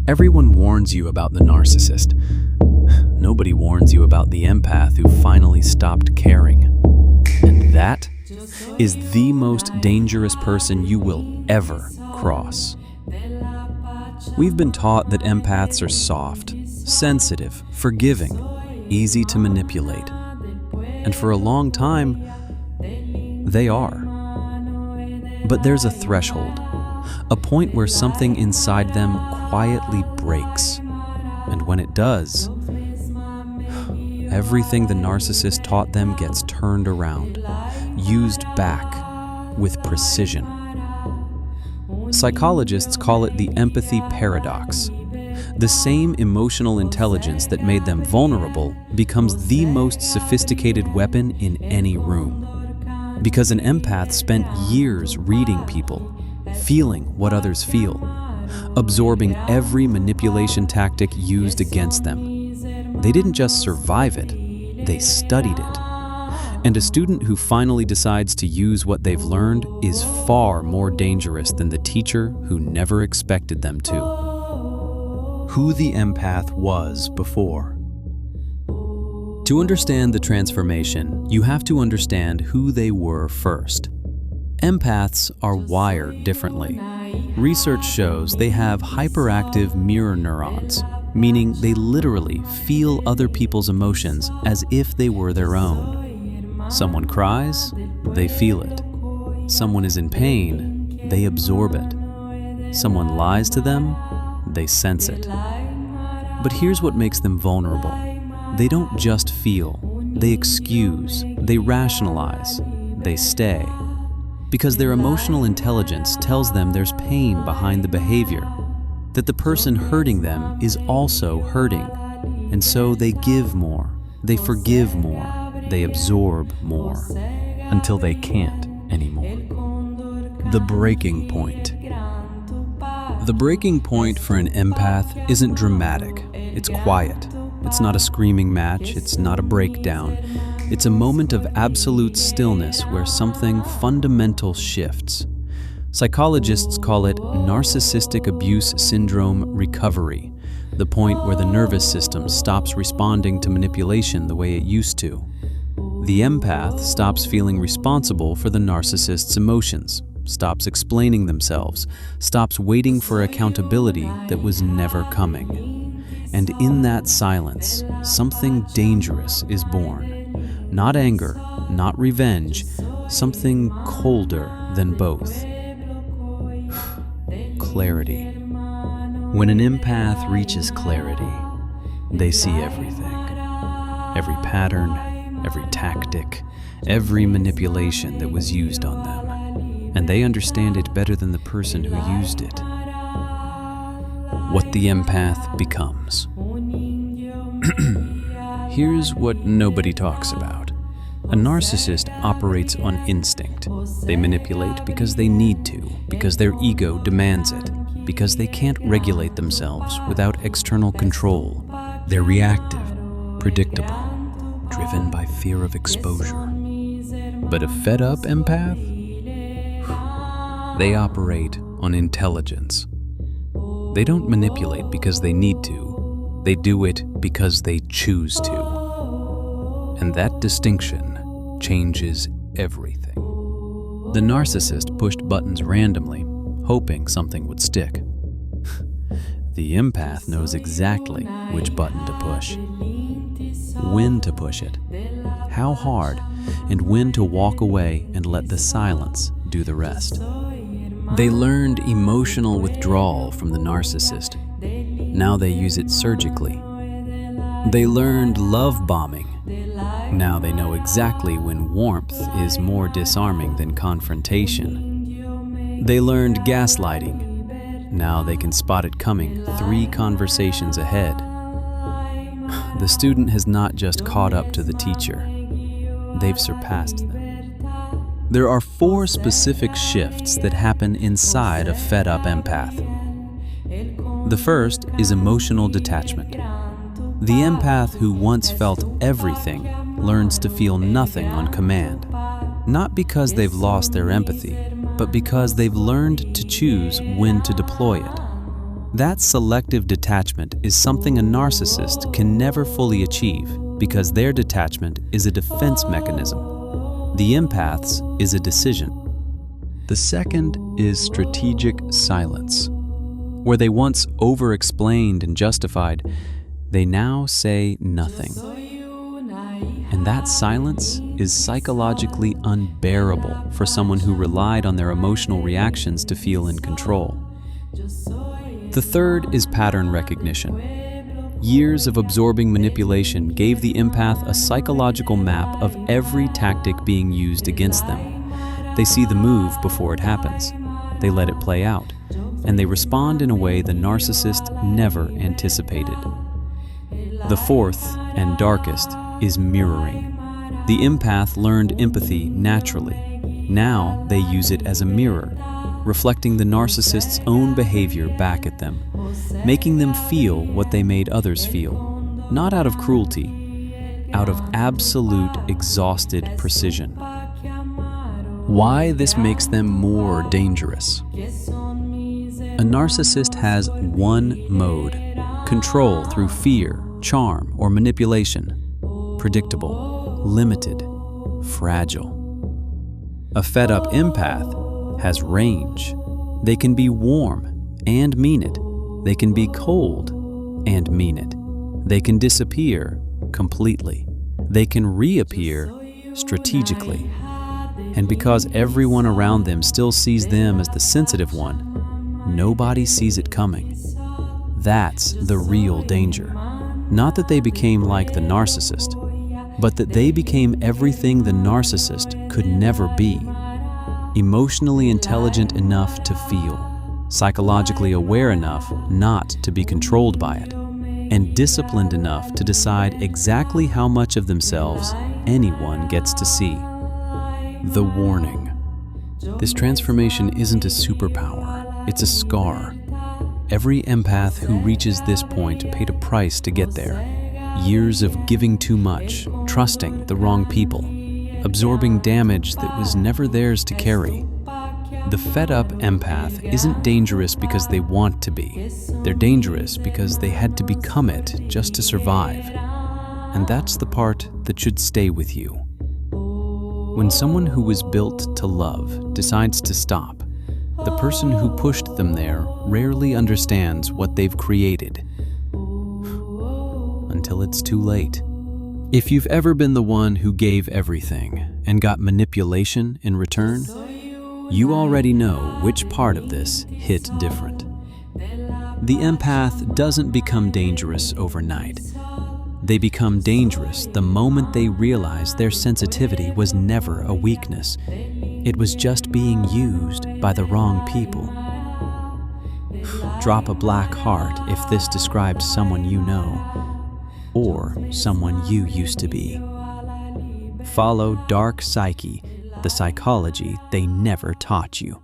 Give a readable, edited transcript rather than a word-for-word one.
Everyone warns you about the narcissist. Nobody warns you about the empath who finally stopped caring. And that is the most dangerous person you will ever cross. We've been taught that empaths are soft, sensitive, forgiving, easy to manipulate. And for a long time, they are. But there's a threshold, a point where something inside them quietly breaks. And when it does, everything the narcissist taught them gets turned around, used back with precision. Psychologists call it the empathy paradox. The same emotional intelligence that made them vulnerable becomes the most sophisticated weapon in any room. Because an empath spent years reading people, feeling what others feel, absorbing every manipulation tactic used against them. They didn't just survive it, they studied it. And a student who finally decides to use what they've learned is far more dangerous than the teacher who never expected them to. Who the empath was before. To understand the transformation, you have to understand who they were first. Empaths are wired differently. Research shows they have hyperactive mirror neurons, meaning they literally feel other people's emotions as if they were their own. Someone cries, they feel it. Someone is in pain, they absorb it. Someone lies to them, they sense it. But here's what makes them vulnerable. They don't just feel, they excuse, they rationalize, they stay. Because their emotional intelligence tells them there's pain behind the behavior, that the person hurting them is also hurting. And so they give more, they forgive more, they absorb more, until they can't anymore. The breaking point. The breaking point for an empath isn't dramatic, it's quiet. It's not a screaming match, it's not a breakdown. It's a moment of absolute stillness where something fundamental shifts. Psychologists call it narcissistic abuse syndrome recovery, the point where the nervous system stops responding to manipulation the way it used to. The empath stops feeling responsible for the narcissist's emotions, stops explaining themselves, stops waiting for accountability that was never coming. And in that silence, something dangerous is born. Not anger, not revenge, something colder than both. Clarity. When an empath reaches clarity, they see everything. Every pattern, every tactic, every manipulation that was used on them. And they understand it better than the person who used it. What the empath becomes. Here's what nobody talks about. A narcissist operates on instinct. They manipulate because they need to, because their ego demands it, because they can't regulate themselves without external control. They're reactive, predictable, driven by fear of exposure. But a fed-up empath? They operate on intelligence. They don't manipulate because they need to. They do it because they choose to. And that distinction changes everything. The narcissist pushed buttons randomly, hoping something would stick. The empath knows exactly which button to push, when to push it, how hard, and when to walk away and let the silence do the rest. They learned emotional withdrawal from the narcissist. Now they use it surgically. They learned love bombing. Now they know exactly when warmth is more disarming than confrontation. They learned gaslighting. Now they can spot it coming 3 conversations ahead. The student has not just caught up to the teacher. They've surpassed them. There are 4 specific shifts that happen inside a fed-up empath. The first is emotional detachment. The empath who once felt everything learns to feel nothing on command, not because they've lost their empathy, but because they've learned to choose when to deploy it. That selective detachment is something a narcissist can never fully achieve because their detachment is a defense mechanism. The empath's is a decision. The second is strategic silence. Where they once over-explained and justified, they now say nothing. And that silence is psychologically unbearable for someone who relied on their emotional reactions to feel in control. The third is pattern recognition. Years of absorbing manipulation gave the empath a psychological map of every tactic being used against them. They see the move before it happens. They let it play out, and they respond in a way the narcissist never anticipated. The fourth and darkest is mirroring. The empath learned empathy naturally. Now they use it as a mirror, reflecting the narcissist's own behavior back at them, making them feel what they made others feel, not out of cruelty, out of absolute exhausted precision. Why this makes them more dangerous? A narcissist has one mode: control through fear, charm, or manipulation. Predictable, limited, fragile. A fed-up empath has range. They can be warm and mean it. They can be cold and mean it. They can disappear completely. They can reappear strategically. And because everyone around them still sees them as the sensitive one, nobody sees it coming. That's the real danger. Not that they became like the narcissist, but that they became everything the narcissist could never be. Emotionally intelligent enough to feel, psychologically aware enough not to be controlled by it, and disciplined enough to decide exactly how much of themselves anyone gets to see. The warning. This transformation isn't a superpower, it's a scar. Every empath who reaches this point paid a price to get there. Years of giving too much, trusting the wrong people, absorbing damage that was never theirs to carry. The fed-up empath isn't dangerous because they want to be. They're dangerous because they had to become it just to survive. And that's the part that should stay with you. When someone who was built to love decides to stop, the person who pushed them there rarely understands what they've created. Until it's too late. If you've ever been the one who gave everything and got manipulation in return, you already know which part of this hit different. The empath doesn't become dangerous overnight. They become dangerous the moment they realize their sensitivity was never a weakness. It was just being used by the wrong people. Drop a black heart if this describes someone you know, or someone you used to be. Follow Dark Psyche, the psychology they never taught you.